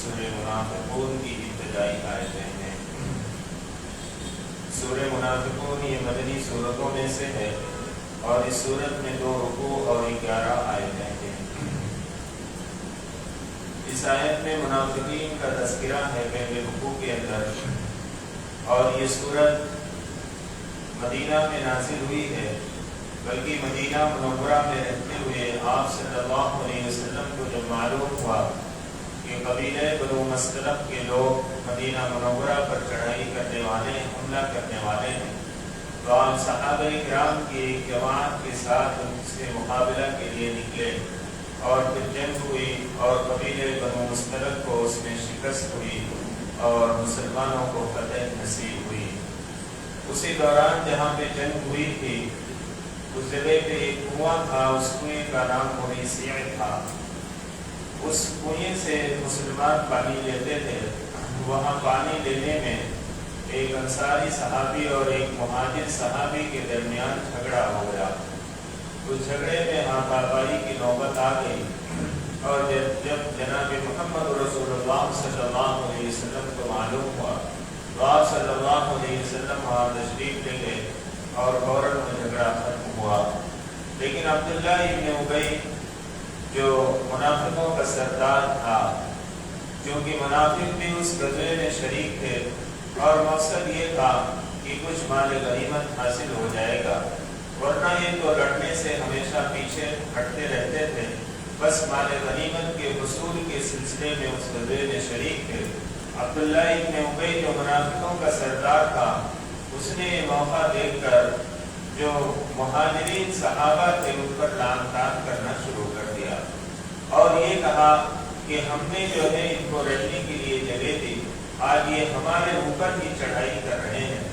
سورہ منافقون کی ابتدائی آیتیں ہیں۔ سورہ منافقون یہ مدنی سورتوں میں سے ہے اور اس سورت میں 2 رکوع اور 11 آیتیں ہیں۔ اس آیت میں منافقین کا تذکرہ ہے پہلے رکوع کے اندر، اور یہ سورت مدینہ میں نازل ہوئی ہے، بلکہ مدینہ منورہ میں رہتے ہوئے آپ صلی اللہ علیہ وسلم کو جب معلوم ہوا کہ قبیلہ بنو مستلق کے لوگ مدینہ منورہ پر چڑھائی کرنے والے ہیں، حملہ کرنے والے ہیں، تو آپ صحابہ کرام کی ایک جماعت کے ساتھ ان سے مقابلہ کے لیے نکلے، اور پھر جنگ ہوئی اور قبیلہ بنو مستلق کو اس میں شکست ہوئی اور مسلمانوں کو فتح نصیب ہوئی۔ اسی دوران جہاں پہ جنگ ہوئی تھی اس جگہ پہ ایک کنواں تھا، اس کنویں کا نام موریسیع تھا۔ اس کنویں سے مسلمان پانی لیتے تھے۔ وہاں پانی لینے میں ایک انصاری صحابی اور ایک مہاجر صحابی کے درمیان جھگڑا ہو گیا۔ اس جھگڑے میں ہاتھاپائی کی نوبت آ گئی، اور جب جناب محمد رسول اللہ صلی اللہ علیہ وسلم کو معلوم ہوا تو آپ صلی اللہ علیہ وسلم وہاں تشریف لے گئے اور فوراً وہ جھگڑا ختم ہوا۔ لیکن عبداللہ ابن ابی جو منافقوں کا سردار تھا، کیونکہ منافق بھی اس غزوے میں شریک تھے اور مقصد یہ تھا کہ کچھ مال غنیمت حاصل ہو جائے گا، ورنہ یہ تو لڑنے سے ہمیشہ پیچھے ہٹتے رہتے تھے، بس مال غنیمت کے حصول کے سلسلے میں اس غزوے میں شریک تھے۔ عبداللہ ابن ابی جو منافقوں کا سردار تھا، اس نے یہ موقع دیکھ کر جو مہاجرین صحابہ تھے ان پر لعن طعن کرنا شروع کر دیا، اور یہ کہا کہ ہم نے جو ہے ان کو رہنے کے لیے جگہ دی، آج یہ ہمارے اوپر ہی چڑھائی کر رہے ہیں،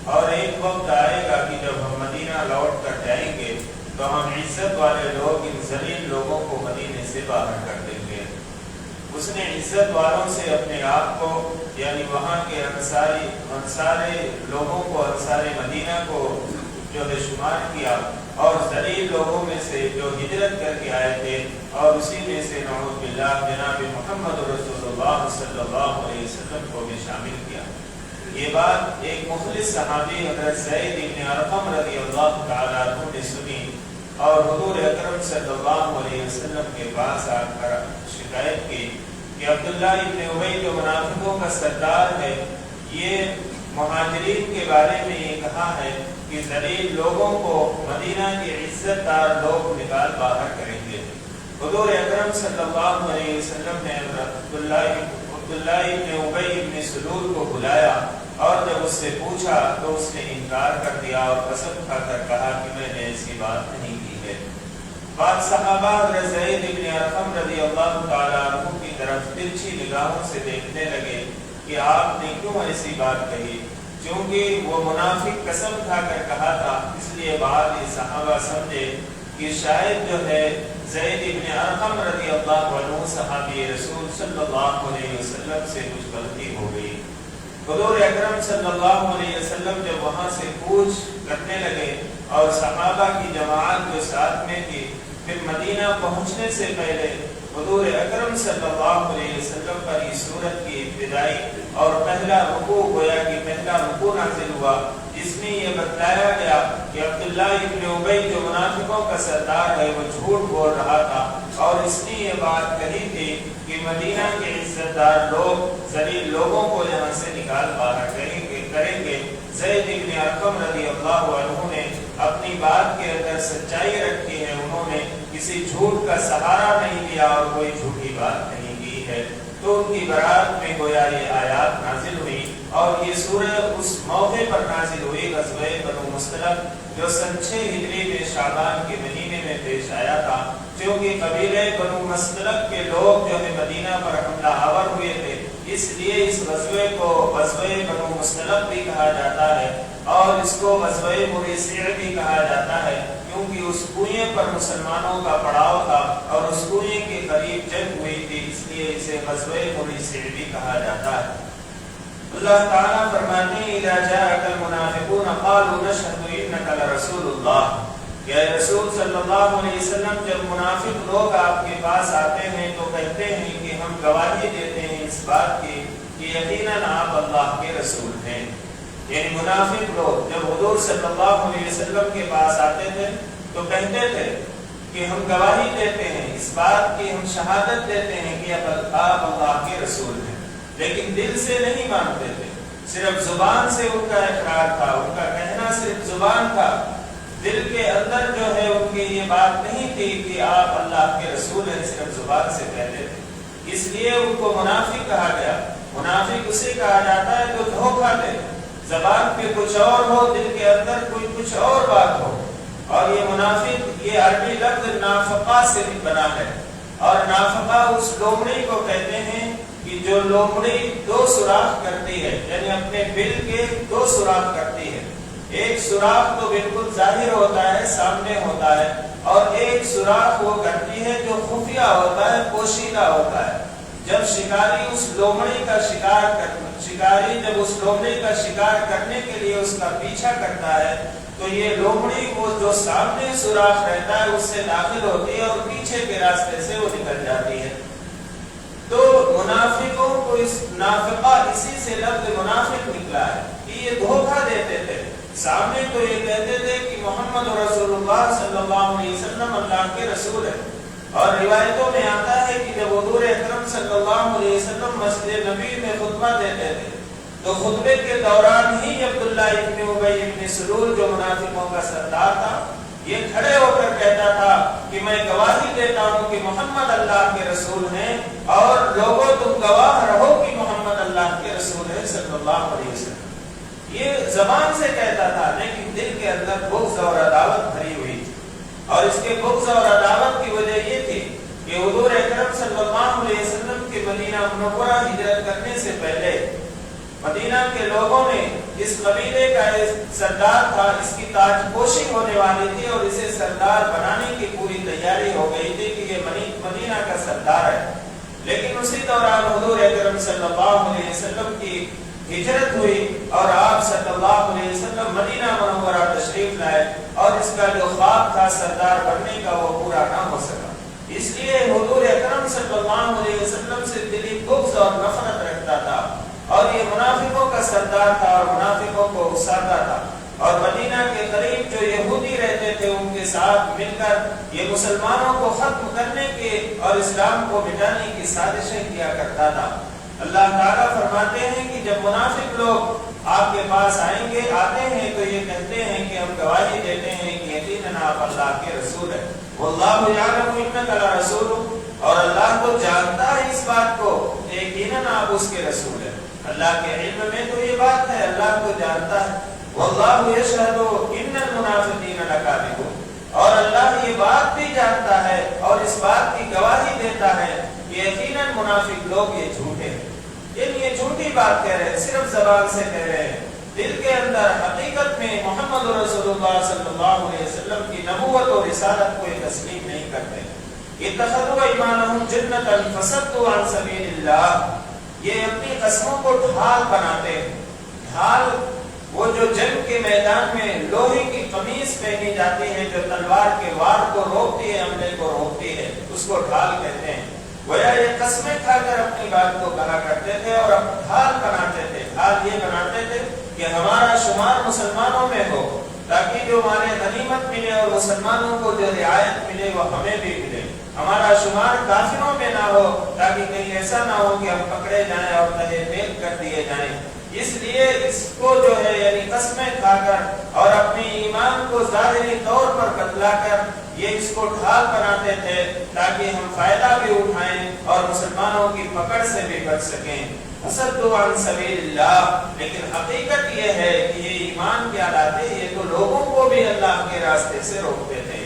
اور ایک وقت آئے گا کہ جب ہم مدینہ لوٹ کر جائیں گے تو ہم عزت والے لوگ ان ذلیل لوگوں کو مدینے سے باہر کر دیں گے۔ اس نے عزت والوں سے اپنے آپ کو، یعنی وہاں کے انصارے لوگوں کو، انصار مدینہ کو جو ہے شمار کیا، اور ذلیل لوگوں میں سے جو ہجرت کر کے آئے تھے، اور اسی میں سے نعوذ باللہ جناب محمد رسول اللہ صلی اللہ علیہ وسلم کو بھی شامل کیا۔ یہ بات ایک مخلص صحابی حضرت زید بن ارقم رضی اللہ تعالیٰ عنہ نے سنی، اور حضور اکرم صلی اللہ علیہ وسلم کے پاس آ کر شکایت کی کہ عبداللہ ابن ابی جو منافقوں کا سردار ہے، یہ مہاجرین کے بارے میں یہ کہا ہے کہ ذلیل لوگوں کو مدینہ کے عزت دار لوگ نکال باہر کریں گے۔ حضور اکرم صلی اللہ علیہ وسلم نے عبداللہ ابن ابی ابن سلول کو بلایا، اور جب اس سے پوچھا تو اس نے انکار کر دیا اور قسم کھا کر کہا کہ میں نے ایسی بات نہیں کی ہے۔ بعض صحابہ حضرت زید بن ارقم رضی اللہ تعالیٰ عنہ کی طرف ترچھی نگاہوں سے دیکھنے لگے کہ آپ نے کیوں ایسی بات کہی، کیونکہ وہ منافق قسم کھا کر کہا تھا، اس لیے بعض صحابہ سمجھے کہ شاید جو ہے زید بن ارقم رضی اللہ عنہ صحابی رسول صلی اللہ علیہ وسلم سے کچھ غلطی ہو گئی۔ حضور اکرم صلی اللہ علیہ وسلم جب وہاں سے پوچھ کرنے لگے، اور صحابہ کی جماعت جو ساتھ میں تھی، پھر مدینہ پہنچنے سے پہلے حضور اکرم صلی اللہ علیہ وسلم پر اس سورت کی ابتدائی اور پہلا رکوع گویا کہ پہلا رکوع نازل ہوا، جس میں یہ بتلایا گیا کہ عبداللہ ابن ابی جو منافقوں کا سردار ہے وہ جھوٹ بول رہا تھا، اور اس نے یہ بات کہی تھی کہ مدینہ کے عزت دار لوگ ذلیل لوگوں کو یہاں سے نکال باہر کریں گے۔ زید بن ارقم رضی اللہ عنہ نے اپنی بات کے اندر سچائی رکھی ہے، انہوں نے کسی جھوٹ کا سہارا نہیں لیا اور کوئی جھوٹی بات نہیں کی ہے، تو ان کی برات میں گویا یہ آیات نازل ہوئی، اور یہ سورہ اس موقع پر نازل ہوئی غزوہ بنو مستلق جو سن 6 ہجری میں شعبان کے مہینے میں پیش آیا تھا، کیونکہ قبیلہ بنو مستلق کے لوگ جو ہے مدینہ پر حملہ آور ہوئے تھے، اس لیے اس غزوے کو غزوہ بنو مستلق بھی کہا جاتا ہے، اور اس کو غزوہ موریسیع بھی کہا جاتا ہے، کیونکہ اس کنویں پر مسلمانوں کا پڑاؤ تھا اور اس کنویں کے قریب جنگ ہوئی تھی، اس لیے اسے غزوہ موریسیع بھی کہا جاتا ہے۔ اللہ تعالیٰ فرماتے ہیں اذا جاءك المنافقون قالوا نشهد انك لرسول اللہ، کہ رسول صلی اللہ علیہ وسلم جب منافق لوگ آپ کے پاس آتے ہیں تو کہتے ہیں کہ ہم گواہی دیتے ہیں اس بات کی کہ یقیناً آپ اللہ کے رسول ہیں. یعنی منافق لوگ جب حضور صلی اللہ علیہ وسلم کے پاس آتے تھے تو کہتے تھے کہ ہم گواہی دیتے ہیں اس بات کی، ہم شہادت دیتے ہیں کہ آپ اللہ کے رسول ہیں، لیکن دل سے نہیں مانتے تھے. صرف زبان سے ان کا اقرار تھا، ان کا کہنا صرف زبان تھا، دل کے اندر جو ہے ان کی یہ بات نہیں تھی کہ آپ اللہ کے رسول ہیں، صرف زبان سے کہتے تھے. اس لیے ان کو منافق کہا گیا. منافق اسے کہا جاتا ہے جو دھوکہ دے، زبان پہ کچھ اور ہو، دل کے اندر کوئی کچھ اور بات ہو. اور یہ منافق، یہ عربی لفظ نافقہ سے بھی بنا ہے، اور نافقہ اس لومڑی کو کہتے ہیں کہ جو لومڑی دو سوراخ کرتی ہے، یعنی اپنے بل کے دو سوراخ کرتی ہے. ایک سوراخ تو بالکل ظاہر ہوتا ہے، سامنے ہوتا ہے، اور ایک سوراخ وہ کرتی ہے جو خفیہ ہوتا ہے، پوشیدہ ہوتا ہے. جب شکاری اس لومڑی کا شکار کرنے کے لیے اس کا پیچھا کرتا ہے تو یہ لومڑی وہ جو سامنے سوراخ رہتا ہے اس سے داخل ہوتی ہے اور پیچھے کے راستے سے وہ نکل جاتی ہے. تو منافقوں کو اس نافقہ اسی سے لفظ منافق نکلا ہے کہ یہ دھوکہ دیتے تھے. سامنے تو یہ کہتے تھے کہ محمد رسول اللہ صلی اللہ علیہ وسلم اللہ کے رسول ہے، اور روایتوں میں آتا ہے کہ جب حضور اکرم صلی اللہ علیہ وسلم مسجد نبی میں خطبہ دیتے تھے تو خطبے کے دوران ہی عبداللہ ابن ابی ابن سلول جو منافقوں کا سردار تھا، یہ کھڑے ہو کر کہتا تھا کہ میں گواہی دیتا ہوں کہ محمد اللہ کے رسول ہیں، اور لوگوں تم گواہ رہو کہ محمد اللہ کے رسول ہیں صلی اللہ علیہ وسلم. یہ زبان سے کہتا تھا لیکن دل کے اندر بغض اور عداوت بھری ہوئی تھی. اور اس کے بغض اور عداوت کی وجہ یہ تھی کہ حضور اکرم صلی اللہ علیہ وسلم کے مدینہ منورہ ہجرت کرنے سے پہلے مدینہ کے لوگوں نے اس قبیلے کا سردار تھا، اس کی تاج پوشی ہونے والی تھی اور اسے سردار بنانے کی پوری تیاری ہو گئی تھی کہ یہ مدینہ کا سردار ہے. لیکن اسی دوران حضور اکرم صلی اللہ علیہ وسلم کی ہجرت ہوئی اور آپ صلی اللہ علیہ وسلم مدینہ منورہ تشریف لائے، اور اس کا جو خواب تھا سردار بننے کا وہ پورا نہ ہو سکا. اس لیے حضور اکرم صلی اللہ علیہ وسلم سے دلی بغض اور نفرت رکھتا تھا، اور یہ منافقوں کا سردار تھا اور منافقوں کو اکساتا تھا. اور مدینہ کے قریب جو یہودی رہتے تھے ان کے ساتھ مل کر یہ مسلمانوں کو ختم کرنے کے اور اسلام کو مٹانے کی سازشیں کیا کرتا تھا. اللہ تعالیٰ فرماتے ہیں کہ جب منافق لوگ آپ کے پاس آتے ہیں تو یہ کہتے ہیں کہ ہم گواہی دیتے ہیں کہ یقیناً آپ اللہ کے رسول ہیں. واللہ یعلم انک لرسول، اور اللہ تو جانتا ہے اس بات کو یقیناً آپ اس کے رسول ہیں. اللہ کے علم میں تو یہ بات ہے، اللہ کو جانتا ہے. واللہ یشہد ان المنافقین لکاذبون، اور اللہ یہ بات بھی جانتا ہے اور اس بات کی گواہی دیتا ہے کہ یقیناً منافق لوگ یہ جھوٹے ہیں. یہ جھوٹی بات کہہ رہے ہیں، صرف زبان سے کہہ رہے ہیں، دل کے اندر حقیقت میں محمد رسول اللہ صلی اللہ علیہ وسلم کی نبوت اور رسالت کو یہ تسلیم نہیں کرتے. اتخذوا ایمانہم جنتا فصدوا عن سبیل اللہ، یہ اپنی قسموں کو ڈھال بناتے ہیں. ڈھال وہ جو جنگ کے میدان میں لوہے کی قمیص پہنی جاتی ہے جو تلوار کے وار کو روکتی ہے، حملے کو روکتی ہے، اس کو ڈھال کہتے ہیں. گویا یہ قسمیں کھا کر اپنی بات کو کہا کرتے تھے اور اب ڈھال بناتے تھے. ڈھال یہ بناتے تھے کہ ہمارا شمار مسلمانوں میں ہو تاکہ جو ہمارے غنیمت ملے اور مسلمانوں کو جو رعایت ملے وہ ہمیں بھی ملے. ہمارا شمار کافروں میں نہ ہو تاکہ کہیں ایسا نہ ہو کہ ہم پکڑے جائیں اور تہے بیل کر دیے جائیں. اس لیے اس کو جو ہے یعنی قسمیں کھا کر اور اپنے ایمان کو ظاہری طور پر بتلا کر یہ اس کو ڈھال بناتے تھے تاکہ ہم فائدہ بھی اٹھائیں اور مسلمانوں کی پکڑ سے بھی بچ سکیں. فصدوا عن سبیل اللہ، لیکن حقیقت یہ ہے کہ یہ ایمان کیا لاتے، یہ تو لوگوں کو بھی اللہ کے راستے سے روکتے تھے.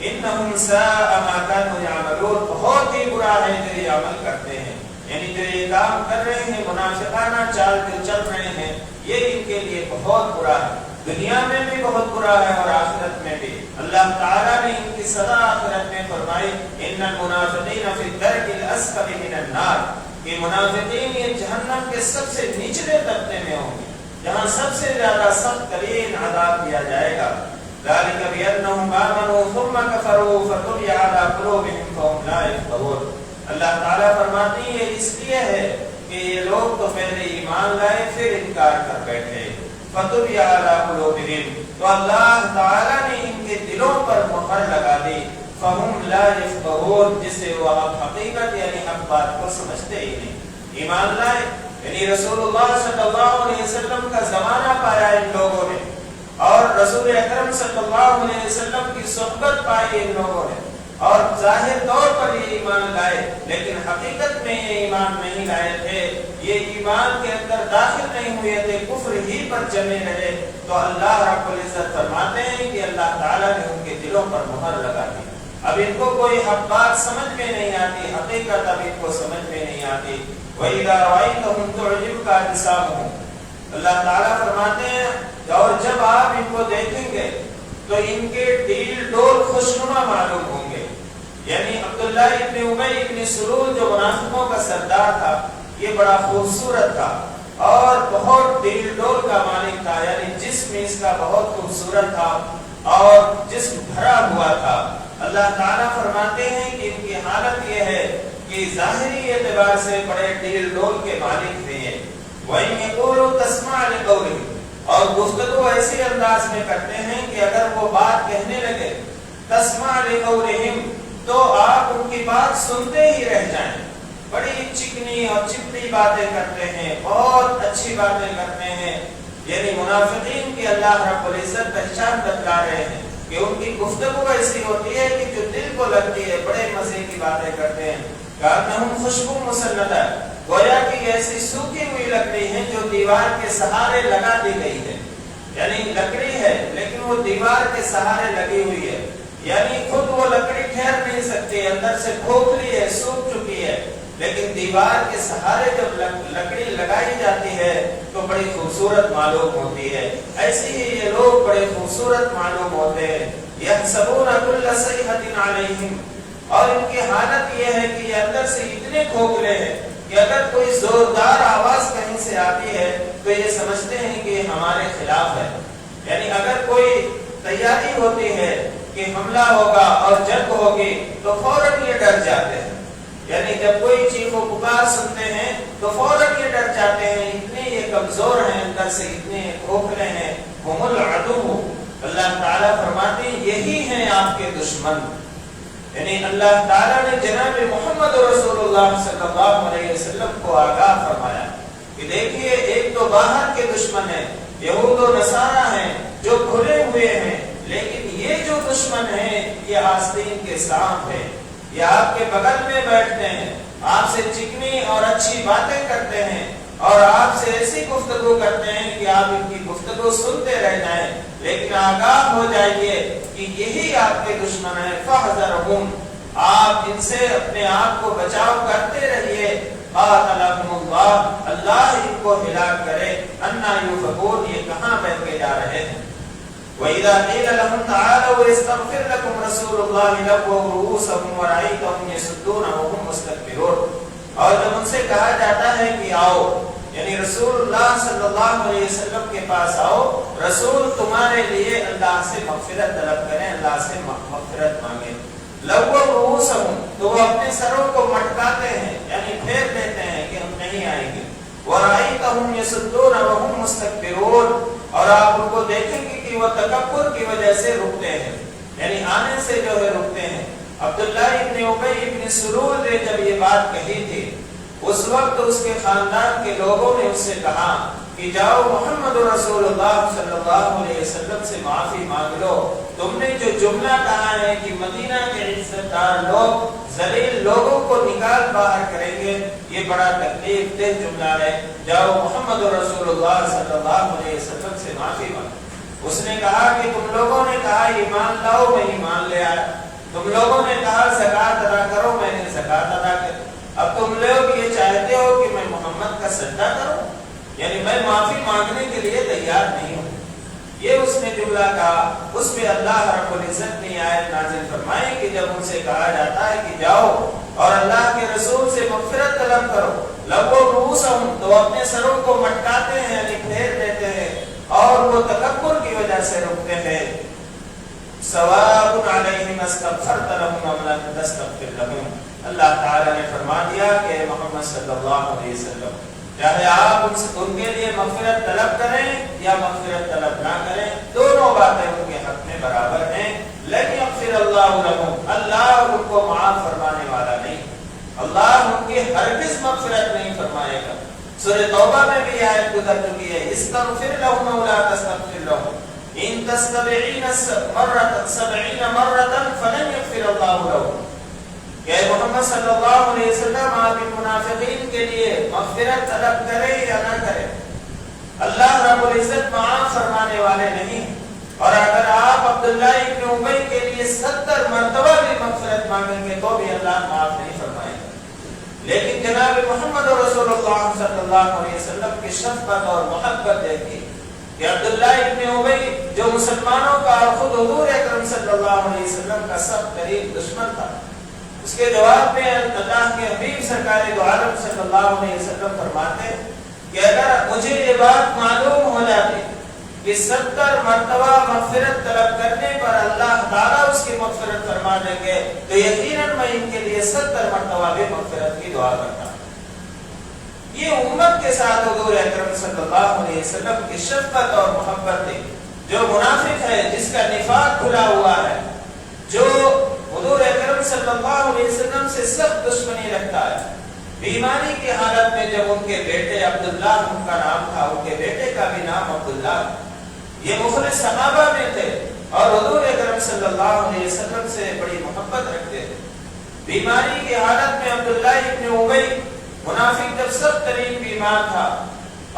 انہم ساء ما كانوا يعملون، بہت ہی برا ہے جو یہ عمل کرتے ہیں، یعنی جو یہ کام کر رہے ہیں، منافقانہ چال جو چل رہے ہیں، یہ ان کے لیے بہت برا ہے. دنیا میں بھی بہت برا ہے اور آخرت میں بھی. اللہ تعالیٰ نے ان کی سزا آخرت میں فرمائی ان المنافقین فی الدرک الاسفل من النار، کہ منافقین یہ جہنم کے سب سے نچلے طبقے میں ہوں گے جہاں سب سے زیادہ سخت ترین عذاب دیا جائے گا. ذلك بأنهم آمنوا ثم كفروا فطبع على قلوبهم فهم لا يفقهون۔ اللہ تعالیٰ فرماتے ہیں یہ اس لیے ہے کہ یہ لوگ تو پہلے ایمان لائے پھر انکار کر بیٹھے، فطبع على قلوبهم، تو اللہ تعالیٰ نے ان کے دلوں پر مہر لگا دی، فهم لا يفقهون، جس سے وہ حقیقت یعنی حق بات کو سمجھتے ہی نہیں۔ ایمان لائے یعنی رسول اللہ صلی اللہ علیہ وسلم کا زمانہ پایا ان لوگوں نے، اور رسول اکرم صلی اللہ علیہ وسلم کی صحبت پائی ان لوگوں نے، اور ظاہر طور پر یہ ایمان لائے لیکن حقیقت میں یہ ایمان نہیں لائے تھے، یہ ایمان کے اندر داخل نہیں ہوئے تھے، کفر ہی پر جمے رہے، تو اللہ رب العزت فرماتے ہیں کہ اللہ تعالیٰ نے ان کے دلوں پر مہر لگا دی۔ اب ان کو کوئی حق بات سمجھ میں نہیں آتی، حقیقت اب ان کو سمجھ میں نہیں آتی۔ وَإِذَا رَأَيْتَهُمْ تُعْجِبُكَ أَجْسَامُهُمْ، اللہ تعالیٰ فرماتے ہیں اور جب آپ ان کو دیکھیں گے تو ان کے ڈیل ڈول خوشنما معلوم ہوں گے۔ یعنی عبداللہ ابن ابی ابن سلول جو منافقوں کا سردار تھا، یہ بڑا خوبصورت تھا اور بہت ڈیل ڈول کا مالک تھا، یعنی جسم اس کا بہت خوبصورت تھا اور جسم بھرا ہوا تھا۔ اللہ تعالیٰ فرماتے ہیں کہ ان کی حالت یہ ہے کہ ظاہری اعتبار سے بڑے ڈیل ڈول کے مالک تھے یہ۔ وَإِنْ يَقُولُوا تَسْمَعْ لِقَوْلِهِمْ، اور گفتگو ایسے انداز میں کرتے ہیں کہ اگر وہ بات کہنے لگے تَسْمَعْ لِقَوْلِهِمْ، تو آپ ان کی بات سنتے ہی رہ جائیں۔ بڑی چکنی اور چپٹی باتیں کرتے ہیں، بہت اچھی باتیں کرتے ہیں، یعنی منافقین کی اللہ رب العزت پہچان بتلا رہے ہیں کہ ان کی گفتگو ایسی ہوتی ہے کہ جو دل کو لگتی ہے، بڑے مزے کی باتیں کرتے ہیں۔ کأنہم خشب مسندہ، گویا کہ ایسی سوکھی ہوئی لکڑی ہے جو دیوار کے سہارے لگا دی گئی ہے، یعنی لکڑی ہے لیکن وہ دیوار کے سہارے لگی ہوئی ہے، یعنی خود وہ لکڑی ٹھہر نہیں سکتی، اندر سے کھوکھلی ہے، سوکھ چکی ہے، لیکن دیوار کے سہارے جب لکڑی لگائی جاتی ہے تو بڑی خوبصورت معلوم ہوتی ہے۔ ایسے ہی یہ لوگ بڑے خوبصورت معلوم ہوتے ہیں۔ یحسبون کل صیحۃ علیہم، اور ان کی حالت یہ ہے کہ یہ اندر سے اتنے کھوکھلے ہیں کہ اگر کوئی زوردار آواز کہیں سے آتی ہے تو یہ سمجھتے ہیں کہ یہ ہمارے خلاف ہے، یعنی اگر کوئی تیاری ہوتی ہے کہ حملہ ہوگا اور جنگ ہوگی تو فوراً یہ ڈر جاتے ہیں، یعنی جب کوئی چیخ و پکار سنتے ہیں تو فوراً یہ ڈر جاتے ہیں، اتنے یہ کمزور ہیں، اندر سے اتنے کھوکھلے ہیں۔ ہم العدو، اللہ تعالیٰ فرماتے ہیں یہی ہیں آپ کے دشمن، یعنی اللہ تعالیٰ نے جناب محمد رسول اللہ صلی اللہ علیہ وسلم کو آگاہ فرمایا کہ دیکھیے ایک تو باہر کے دشمن ہیں، یہود و نصارہ ہیں جو کھلے ہوئے ہیں، لیکن یہ جو دشمن ہیں یہ آستین کے سانپ ہیں، یہ آپ کے بغل میں بیٹھتے ہیں، آپ سے چکنی اور اچھی باتیں کرتے ہیں اور آپ سے ایسی گفتگو کرتے ہیں کہ آپ ان کی گفتگو سنتے رہ جائیں، لیکن آگاہ ہو جائیے کہ یہی آپ کے دشمن ہیں۔ فاحذرہم، آپ ان سے اپنے آپ کو بچاؤ کرتے رہیے۔ قاتلہم اللہ، اللہ ان کو ہلاک کرے۔ انا یؤفکون، یہ کہاں بہہ کے جا رہے ہیں۔ وَإِذَا قِيلَ لَهُمْ تَعَالَوْا يَسْتَغْفِرْ لَكُمْ رَسُولُ اللَّهِ لَوَّوْا رُءُوسَهُمْ وَرَأَيْتَهُمْ يَصُدُّونَ وَهُمْ مُسْتَكْبِرُونَ، اور جب ان سے کہا جاتا ہے کہ آؤ، یعنی رسول اللہ صلی اللہ علیہ وسلم کے پاس آؤ، رسول تمہارے لیے اللہ سے مغفرت طلب کریں، اللہ سے مغفرت مانگیں۔ لَوَّوْا رُءُوسَهُمْ، تو وہ اپنے سروں کو مٹکاتے ہیں، یعنی پھیر دیتے ہیں کہ ہم نہیں آئیں گے۔ وَرَأَيْتَهُمْ يَصُدُّونَ وَهُمْ مُسْتَكْبِرُونَ، اور آپ ان کو دیکھیں گے کہ وہ تکبر کی وجہ سے رکتے ہیں، یعنی آنے سے جو ہے رکتے ہیں۔ عبداللہ ابن ابی ابن سلول نے جب یہ بات کہی تھی، اس وقت اس کے خاندان کے لوگوں نے اس سے کہا کہ جاؤ محمد رسول اللہ صلی اللہ علیہ وسلم سے معافی مانگ لو، تم نے جو جملہ کہا ہے کہ مدینہ کے عزت دار لوگ ذلیل لوگوں کو نکال باہر کریں گے، یہ بڑا تکلیف دہ جملہ ہے، جاؤ محمد رسول اللہ صلی اللہ علیہ وسلم سے معافی مانگو۔ اس نے کہا کہ تم لوگوں نے کہا ایمان لاؤ، میں ایمان لے آیا، تم لوگوں نے کہا زکوٰۃ ادا کرو، میں نے زکوٰۃ ادا کی، اب تم لوگ یہ چاہتے ہو کہ میں محمد کا سجدہ کروں، یعنی میں معافی مانگنے کے لیے تیار نہیں ہوں۔ یہ اس نے جملہ کہا، اس پہ اللہ رب العزت نے آیت نازل فرمائی کہ جب ان سے کہا جاتا ہے کہ جاؤ اور اللہ کے رسول سے مغفرت طلب کرو، لَوَّوْا رُءُوسَهُمْ، تو اپنے سروں کو مٹکاتے ہیں، یعنی پھیر دیتے ہیں اور وہ تکبر کی وجہ سے رکتے ہیں۔ سواء علیہم استغفرت لہم ام لم تستغفر لہم. اللہ تعالیٰ نے فرما دیا کہ محمد صلی اللہ علیہ وسلم چاہے آپ ان کے لیے مغفرت طلب کریں یا مغفرت طلب نہ کریں، دونوں باتیں ان کے حق میں برابر ہیں. لیکن یغفر اللہ لہم، اللہ ان کو معاف فرمانے والا نہیں، اللہ ان کی ہرگز مغفرت نہیں فرمائے گا. سورہ توبہ میں بھی آیت گزر چکی ہے، استغفر لہم او لا تستغفر لہم ان تستبعین 70 مرۃ فلن یغفر اللہ لہم. کہ محمد صلی اللہ علیہ وسلم آپ منافقین کے لیے مغفرت طلب کرے یا نہ کرے، اللہ رب العزت معاف فرمانے والے نہیں. اور اگر آپ عبداللہ ابن ابی کے لیے 70 مرتبہ بھی مغفرت مانگیں گے تو بھی اللہ معاف نہیں فرمائے گا. لیکن جناب محمد رسول اللہ صلی اللہ علیہ وسلم کی شفقت اور محبت دیکھیے کہ عبداللہ ابن ابی جو مسلمانوں کا اور خود حضور اکرم صلی اللہ علیہ وسلم کا سخت ترین دشمن تھا، اس کے جواب میں اللہ کے حبیب سرکار دو عالم صلی اللہ علیہ وسلم فرماتے کہ اگر مجھے یہ بات معلوم ہو جاتی کہ 70 مرتبہ مغفرت طلب کرنے پر اللہ تعالیٰ اس کی مغفرت فرما دیں گے تو یقیناً میں ان کے لیے 70 مرتبہ بھی مغفرت کی دعا کرتا. یہ امت کے ساتھ حضور اکرم صلی اللہ علیہ وسلم کی شفقت اور محبت تھی. جو منافق ہے، جس کا نفاق کھلا ہوا ہے، جو حضور اکرم صلی اللہ علیہ وسلم سے سخت دشمنی رکھتا ہے، بیماری کی حالت میں جب ان کے بیٹے عبداللہ ان کا نام تھا، ان کے بیٹے کا بھی نام عبداللہ، یہ مخلص صحابہ میں تھے اور حضور اکرم صلی اللہ علیہ وسلم سے بڑی محبت رکھتے تھے. بیماری کی حالت میں عبداللہ ابن ابی منافق جب سخت ترین بیمار تھا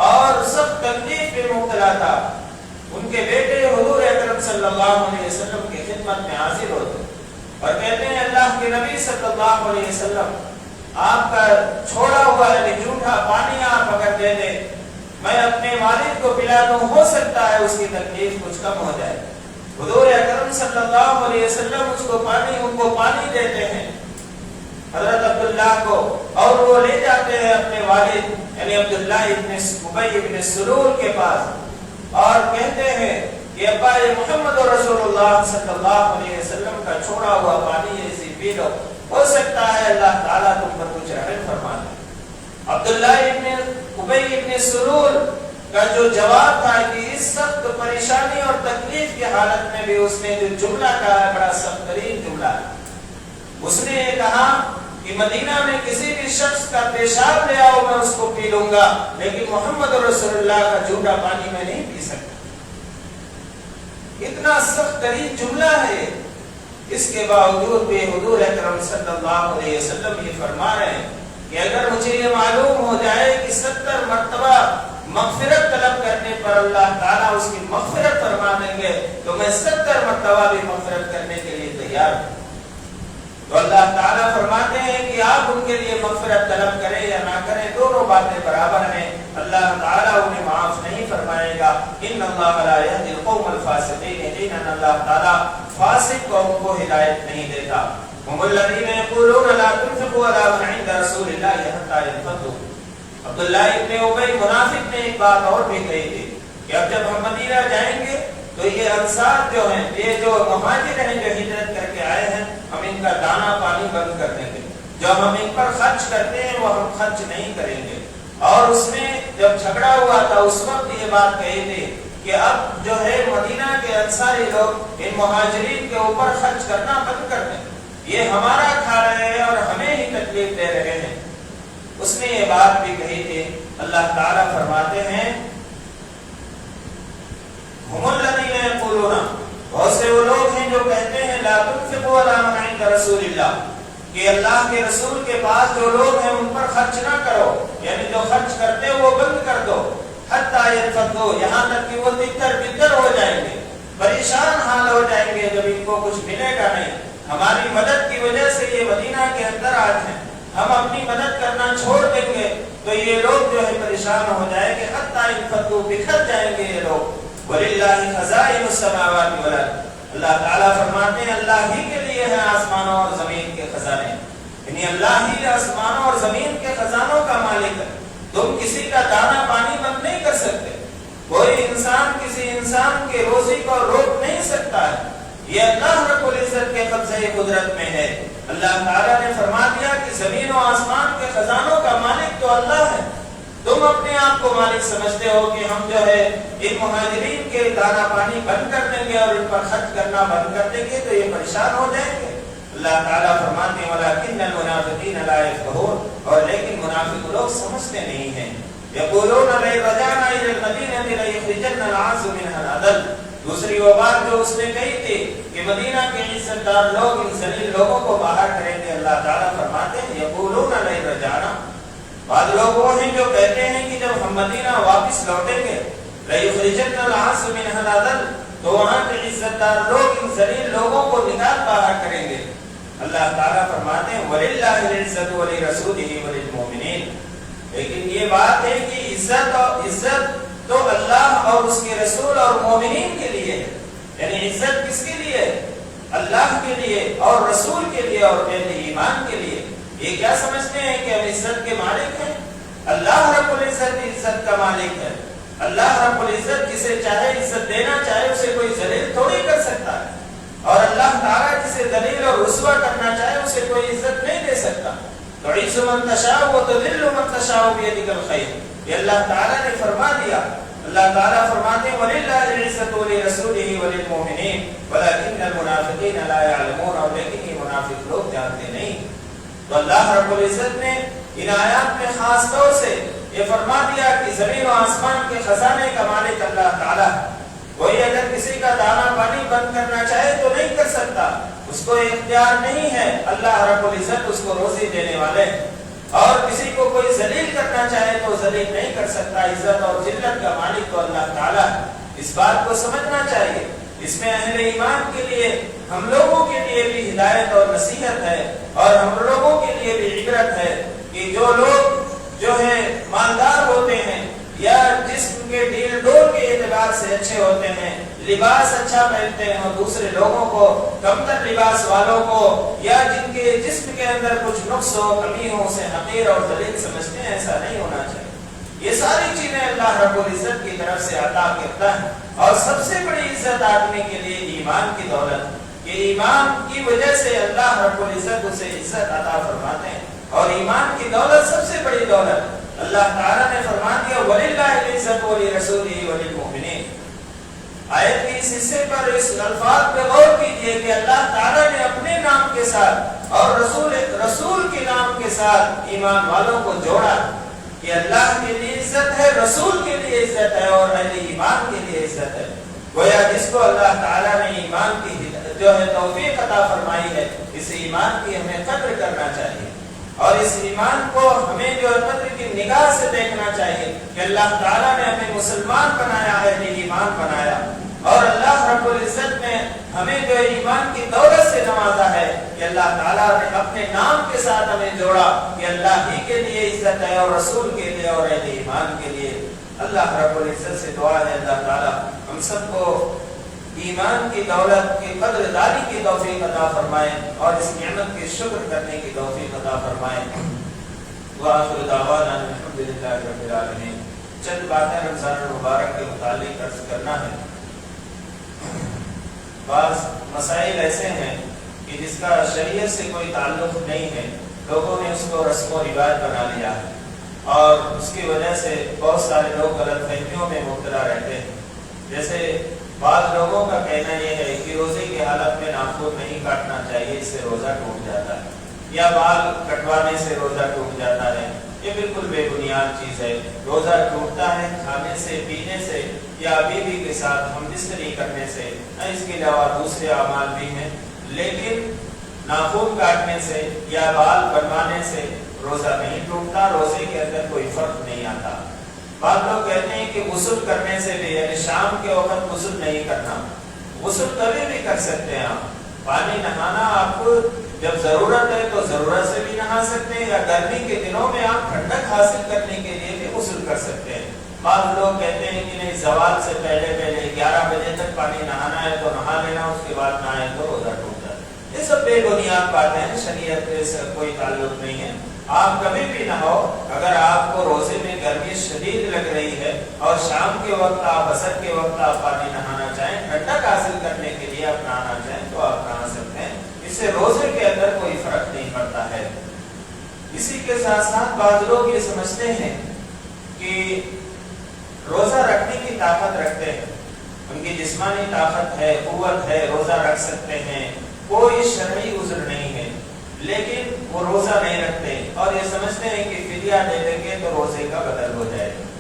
اور سخت تکلیف میں مبتلا تھا، ان کے بیٹے حضور اکرم صلی اللہ علیہ وسلم کی خدمت میں حاضر ہوتے اور کہتے ہیں اللہ کے نبی صلی اللہ علیہ وسلم آپ کا چھوڑا ہوا یعنی جھوٹا پانی آپ اگر دے دیں، میں اپنے والد کو پلا دوں، ہو سکتا ہے اس کی تکلیف کچھ کم ہو جائے. حضور اکرم صلی اللہ علیہ وسلم ان کو پانی دیتے ہیں حضرت عبداللہ کو، اور وہ لے جاتے ہیں اپنے والد یعنی عبداللہ ابن ابی ابن سلول کے پاس اور کہتے ہیں کہ ابا یہ محمد رسول اللہ صلی اللہ علیہ وسلم کا چھوڑا ہوا پانی ہے، اسے پی لو، ہو سکتا ہے اللہ تعالیٰ تم پر کچھ رحم فرما دے. عبداللہ ابن ابی ابن سلول کا جو جواب تھا کہ اس سخت پریشانی اور تکلیف کی حالت میں بھی اس نے جو جملہ کہا ہے بڑا سخت ترین جملہ ہے. اس نے یہ کہا کہ مدینہ میں کسی بھی شخص کا پیشاب لے آؤ میں اس کو پی لوں گا، لیکن محمد رسول اللہ کا جھوٹا پانی میں نہیں پی سکتا. اتنا سخت ترین جملہ ہے. اس کے باوجود بھی حضور اکرم صلی اللہ علیہ وسلم یہ فرما رہے ہیں کہ اگر مجھے یہ معلوم ہو جائے کہ 70 مرتبہ مغفرت طلب کرنے پر اللہ تعالیٰ اس کی مغفرت فرما دیں گے تو میں 70 مرتبہ بھی مغفرت کرنے کے لیے تیار ہوں. تو اللہ تعالیٰ فرماتے ہیں کہ آپ ان کے لیے مغفرت طلب کریں یا نہ کریں، دونوں باتیں برابر ہیں، اللہ تعالیٰ انہیں معاف نہیں فرمائے گا. ان اللہ لا یہدی القوم الفاسقین، یقیناً اللہ تعالیٰ فاسق قوم کو ہدایت نہیں دیتا. هم الذين يقولون لا تنفقوا على من عند رسول الله حتى ينفضوا. عبداللہ ابن ابی منافق نے ایک بات اور بھی کہی تھی کہ اب جب ہم مدینہ جائیں گے تو یہ انصار جو ہیں، یہ جو مہاجر ہیں جو ہجرت کر کے آئے ہیں، ہم ان کا دانا پانی بند کر دیں گے، جو ہم ان پر خرچ کرتے ہیں وہ ہم خرچ نہیں کریں گے. اور اس میں جب جھگڑا ہوا تھا اس وقت یہ بات کہی تھی کہ اب جو ہے مدینہ کے انصاری لوگ ان مہاجرین کے اوپر خرچ کرنا بند کر دیں، یہ ہمارا کھا رہے ہیں اور ہمیں ہی تکلیف دے رہے ہیں. اس نے یہ بات بھی کہی تھی. اللہ تعالیٰ فرماتے ہیں ہم الذین یقولون، بہت سے وہ لوگ ہیں جو کہتے ہیں لا تنفقوا علی من عند رسول اللہ، کہ اللہ کے رسول کے پاس جو لوگ ہیں ان پر خرچ نہ کرو، یعنی جو خرچ کرتے وہ بند کر دو. حتی ينفضوا، یہاں تک کہ وہ تتر بتر ہو جائیں گے، پریشان حال ہو جائیں گے جب ان کو کچھ ملے گا نہیں. ہماری مدد کی وجہ سے یہ مدینہ کے اندر آج ہیں، ہم اپنی مدد کرنا چھوڑ دیں گے تو یہ لوگ جو ہے پریشان ہو جائیں گے. حتی ينفضوا، بکھر جائیں گے یہ لوگ. وَلِلَّهِ خَزَائِنُ السَّمَاوَاتِ وَالْأَرْضِ، اللہ تعالیٰ فرماتے ہیں اللہ ہی کے لیے ہے آسمانوں اور زمین کے خزانے، یعنی اللہ ہی آسمانوں اور زمین کے خزانوں کا مالک ہے. تم کسی کا دانا پانی بند نہیں کر سکتے، کوئی انسان کسی انسان کے روزی کو روک نہیں سکتا ہے. یہ اللہ رب العزت کے قبضہ قدرت میں ہے۔ اللہ تعالیٰ نے فرما دیا کہ زمین و آسمان کے خزانوں کا مالک تو اللہ ہے، تم اپنے آپ کو مالک سمجھتے ہو کہ ہم جو ہے ان مہاجرین کے دانا پانی بند کر دیں گے اور ان پر خرچ کرنا بند کر دیں گے تو یہ پریشان ہو جائیں گے۔ اللہ تعالیٰ فرماتے ہیں وَلَكِنَّ الْمُنَافِقِينَ لَا يَفْقَهُونَ، اور لیکن منافق لوگ سمجھتے نہیں ہیں۔ يَقُولُونَ لَئِن رَجَعْنَا إِلَى الْمَدِينَةِ لَيُخْرِجَنَّ الْأَعَزُّ مِنْهَا الْأَذَلَّ۔ دوسری وہ بات جو اس نے کہی تھی کہ مدینہ کے عزت دار لوگ ان ذلیل لوگوں کو باہر کریں گے، اللہ تعالیٰ فرماتے ہیں یقولون لئن رجعنا، بعض لوگ وہ ہیں جو کہتے ہیں کہ جب ہم مدینہ واپس لوٹیں گے لیخرجن العز منها الأذل، تو وہاں کے عزت دار لوگ ان ذلیل لوگوں کو نکال باہر کریں گے۔ اللہ تعالیٰ فرماتے ہیں وَلِلَّهِ الْعِزَّةُ وَلِرَسُولِهِ وَلِلْمُؤْمِنِينَ، لیکن یہ بات ہے کہ عزت تو اللہ اور اس کے رسول اور مومنین کے لیے ہے، یعنی عزت کس کے لیے؟ اللہ کے لیے اور رسول کے لیے اور اہل ایمان کے لیے۔ یہ کیا سمجھتے ہیں کہ ہم عزت کے مالک ہیں؟ اللہ رب العزت عزت کا مالک ہے۔ اللہ رب العزت جسے چاہے عزت دینا چاہے اسے کوئی ذلیل تھوڑی کر سکتا ہے، اور اللہ تعالیٰ جسے ذلیل اور رسوا کرنا چاہے اسے کوئی عزت نہیں دے سکتا۔ تُعِزُّ مَن تَشَاءُ وَتُذِلُّ مَن تَشَاءُ بِيَدِكَ الْخَيْرُ، یہ اللہ تعالیٰ نے فرما دیا۔ اللہ تعالیٰ فرماتے ہیں وَلِلَّهِ الْعِزَّةُ وَلِرَسُولِهِ وَلِلْمُؤْمِنِينَ وَلَكِنَّ الْمُنَافِقِينَ لَا يَعْلَمُونَ، اور لیکن یہ منافق لوگ جانتے نہیں۔ تو اللہ رب العزت نے ان آیات میں خاص طور سے یہ فرما دیا کہ زمین و آسمان کے خزانے کا مالک اللہ تعالیٰ ہے۔ کوئی اگر کسی کا دانا پانی بند کرنا چاہے تو نہیں کر سکتا، اس کو اختیار نہیں ہے، اللہ رب العزت اس کو روزی دینے والے ہیں۔ اور کسی کو کوئی ذلیل کرنا چاہے تو ذلیل نہیں کر سکتا، عزت اور ذلت کا مالک تو اللہ تعالیٰ ہے۔ اس بات کو سمجھنا چاہیے۔ اس میں اہل ایمان کے لیے ہم لوگوں کے لیے بھی ہدایت اور نصیحت ہے، اور ہم لوگوں کے لیے بھی عبرت ہے کہ جو لوگ جو ہے مالدار ہوتے ہیں یا جسم کے ڈھیل ڈول کے اعتبار سے اچھے ہوتے ہیں، لباس اچھا پہنتے ہیں، اور دوسرے لوگوں کو کمتر لباس والوں کو یا جن کے جسم کے اندر کچھ نقص ہو کمی ہو اسے حقیر اور ذلیل سمجھتے ہیں، ایسا نہیں ہونا چاہیے۔ یہ ساری چیزیں اللہ رب العزت کی طرف سے عطا کرتا ہے، اور سب سے بڑی عزت آدمی کے لیے ایمان کی دولت، یہ ایمان کی وجہ سے اللہ رب العزت اسے عزت عطا فرماتے ہیں، اور ایمان کی دولت سب سے بڑی دولت۔ اللہ تعالیٰ نے فرما دیا وَلِلَّهِ الْعِزَّةُ وَلِرَسُولِهِ وَلِلْمُؤْمِنِينَ۔ آیت کے اس حصے پر اس الفاظ پہ غور کیجئے کہ اللہ تعالیٰ نے اپنے نام کے ساتھ اور رسول کے نام کے ساتھ ایمان والوں کو جوڑا، کہ اللہ کے لیے عزت ہے، رسول کے لیے عزت ہے، اور اہل ایمان کے لیے عزت ہے۔ گویا جس کو اللہ تعالیٰ نے ایمان کی جو ہے توفیق عطا فرمائی ہے، اس ایمان کی ہمیں قدر کرنا چاہیے، اور اس ایمان کو ہمیں جو قدر کی نگاہ سے دیکھنا چاہیے کہ اللہ تعالیٰ نے ہمیں مسلمان بنایا ہے، ایمان بنایا، اور اللہ رب العزت نے ہمیں جو ایمان کی دولت سے نوازا ہے کہ اللہ تعالیٰ نے اپنے نام کے ساتھ ہمیں جوڑا کہ اللہ ہی کے لیے عزت ہے، اور رسول کے لیے اور اہل ایمان کے لیے۔ اللہ رب العزت سے دعا ہے اللہ تعالیٰ ہم سب کو ایمان کی دولت کی قدر داری کی توفیق عطا فرمائے، اور اس نعمت کی شکر کرنے کی توفیق عطا فرمائے۔ وآخر دعوانا الحمدللہ رب العالمین۔ چند باتیں رمضان المبارک کے متعلق عرض کرنا ہے۔ بعض مسائل ایسے ہیں کہ جس کا شریعت سے کوئی تعلق نہیں ہے، لوگوں نے اس کو رسم و رواج بنا لیا ہے، اور اس کی وجہ سے بہت سارے لوگ غلط فہمیوں میں مبتلا رہتے ہیں۔ جیسے بعض لوگوں کا کہنا یہ ہے کہ روزے کی حالت میں ناخن نہیں کاٹنا چاہیے، اس سے روزہ ٹوٹ جاتا ہے، یا بال کٹوانے سے روزہ ٹوٹ جاتا ہے۔ یہ بالکل بے بنیاد چیز ہے۔ روزہ ٹوٹتا ہے کھانے سے، پینے سے، یا بیوی کے ساتھ ہم بستری کرنے سے، اس کے علاوہ دوسرے اعمال بھی ہیں، لیکن ناخن کاٹنے سے یا بال بنوانے سے روزہ نہیں ٹوٹتا، روزے کے اندر کوئی فرق نہیں آتا۔ بعض لوگ کہتے ہیں کہ غسل کرنے سے بھی، یعنی شام کے وقت غسل نہیں کرنا، غسل کبھی بھی کر سکتے ہیں آپ۔ پانی نہانا آپ کو جب ضرورت ہے تو ضرورت سے بھی نہا سکتے ہیں، یا گرمی کے دنوں میں آپ ٹھنڈک حاصل کرنے کے لیے بھی غسل کر سکتے ہیں۔ بعض لوگ کہتے ہیں کہ نہیں، زوال سے پہلے 11 بجے تک پانی نہانا ہے تو نہا لینا، اس کے بعد نہائے تو روزہ ٹوٹ جاتا ہے۔ یہ سب بے بنیاد باتیں ہیں، شریعت سے کوئی تعلق نہیں ہے۔ آپ کبھی بھی نہ ہو، اگر آپ کو روزے میں گرمی شدید لگ رہی ہے اور شام کے وقت آپ، عصر کے وقت آپ پانی نہانا چاہیں، ٹھنڈک حاصل کرنے کے لیے آپ نہانا چاہیں، اس سے روزے کے اندر کوئی فرق نہیں پڑتا ہے۔ اسی کے ساتھ ساتھ بعض لوگ یہ سمجھتے ہیں کہ روزہ رکھنے کی طاقت رکھتے ہیں، ان کی جسمانی طاقت ہے، قوت ہے، روزہ رکھ سکتے ہیں، کوئی شرعی عذر نہیں ہے، لیکن وہ روزہ نہیں رکھتے اور یہ سمجھتے ہیں کہ فدیہ دے دیں گے تو روزے کا بدل ہو جائے گا۔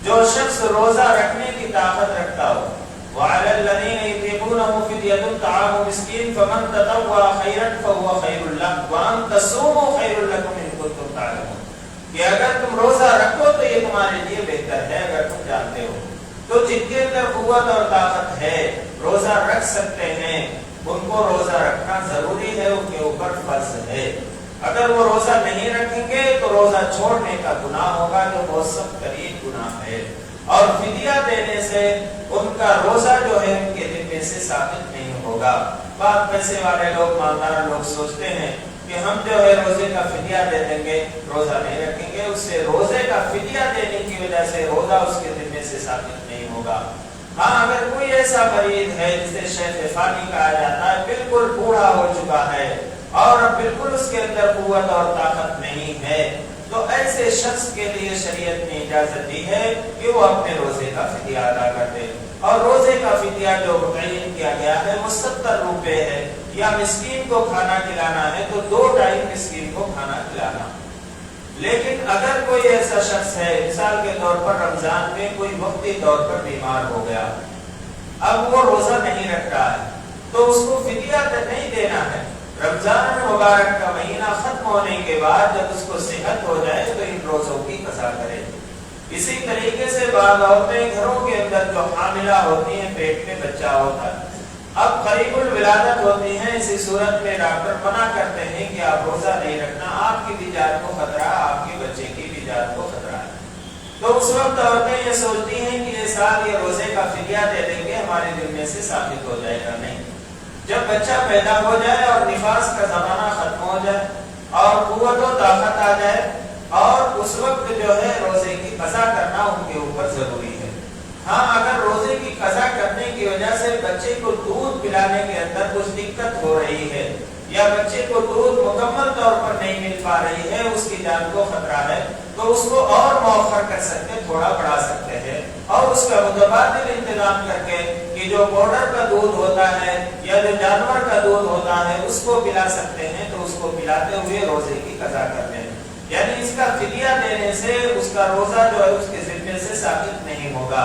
جو شخص روزہ رکھنے کی طاقت رکھتا ہو، وَعَلَى الَّذِينَ يُطِيقُونَهُ فِدْيَةٌ طَعَامُ مِسْكِينٍ فَمَن تَطَوَّعَ خَيْرًا فَهُوَ خَيْرٌ لَهُ وَأَن تَصُومُوا خَيْرٌ لَكُمْ إِن كُنتُمْ تَعْلَمُونَ، کہ اگر تم روزہ رکھو تو یہ تمہارے لیے بہتر ہے اگر تم جانتے ہو۔ تو جن کے اندر قوت اور طاقت ہے، روزہ رکھ سکتے ہیں، ان کو روزہ رکھنا ضروری ہے، ان کے اوپر فرض ہے۔ اگر وہ روزہ نہیں رکھیں گے تو روزہ چھوڑنے کا گناہ ہوگا جو بہت سخت ترین گناہ ہے، اور فدیہ دینے سے ان کا روزہ جو ہے ان کے ذمے سے ثابت نہیں ہوگا۔ بعض پیسے والے لوگ، مالدار لوگ سوچتے ہیں کہ ہم جو ہے روزے کا فدیہ دے دیں گے، روزہ نہیں رکھیں گے، اس سے روزے کا فدیہ دینے کی وجہ سے روزہ اس کے ذمے سے ثابت نہیں ہوگا۔ ہاں، اگر کوئی ایسا مریض ہے جسے شیخ فانی کہا جاتا ہے، بالکل بوڑھا ہو چکا ہے اور بالکل اس کے اندر قوت اور طاقت نہیں ہے، تو ایسے شخص کے لیے شریعت نے اجازت دی ہے کہ وہ اپنے روزے کا فدیہ ادا کر دے، اور روزے کا فدیہ جو متعین کیا گیا ہے وہ 70 روپے ہے، یا مسکین کو کھانا کھلانا ہے تو 2 ٹائم مسکین کو کھانا کھلانا۔ لیکن اگر کوئی ایسا شخص ہے، مثال کے طور پر رمضان میں کوئی وقتی طور پر بیمار ہو گیا، اب وہ روزہ نہیں رکھ رہا ہے، تو اس کو فدیہ نہیں دینا ہے۔ رمضان مبارک کا مہینہ ختم ہونے کے بعد جب اس کو صحت ہو جائے تو ان روزوں کی قضا کرے۔ اسی طریقے سے بعض عورتیں گھروں کے اندر جو حاملہ ہوتی ہیں، پیٹ میں بچہ ہوتا ہے، اب قریب الولادت ہوتی ہیں، اسی صورت میں ڈاکٹر منع کرتے ہیں کہ آپ روزہ نہیں رکھنا، آپ کی بھی جان کو خطرہ، آپ کے بچے کی بھی جان کو خطرہ ہے۔ تو اس وقت عورتیں یہ سوچتی ہیں کہ یہ سال یہ روزے کا فدیہ دے دیں گے، ہمارے ذمے سے ثابت ہو جائے گا۔ نہیں، جب بچہ پیدا ہو جائے اور نفاس کا زمانہ ختم ہو جائے اور قوت و طاقت آ جائے، اور اس وقت جو ہے روزے کی قضا کرنا ان کے اوپر ضروری ہے۔ ہاں، اگر روزے کی قضا کرنے کی وجہ سے بچے کو دودھ پلانے کے اندر کچھ دقت ہو رہی ہے، یا بچے کو دودھ مکمل طور پر نہیں مل پا رہی ہے، اس کی جان کو خطرہ ہے، تو اس کو اور مؤخر کر سکتے، تھوڑا بڑھا سکتے ہیں، اور اس کا متبادل انتظام کر کے کہ جو پاؤڈر کا دودھ ہوتا ہے یا جو جانور کا دودھ ہوتا ہے اس کو پلا سکتے ہیں، تو اس کو پلاتے ہوئے روزے کی قضا کر لیں۔ یعنی اس کا فدیہ دینے سے اس کا روزہ جو ہے اس کے ذمے سے ثابت نہیں ہوگا۔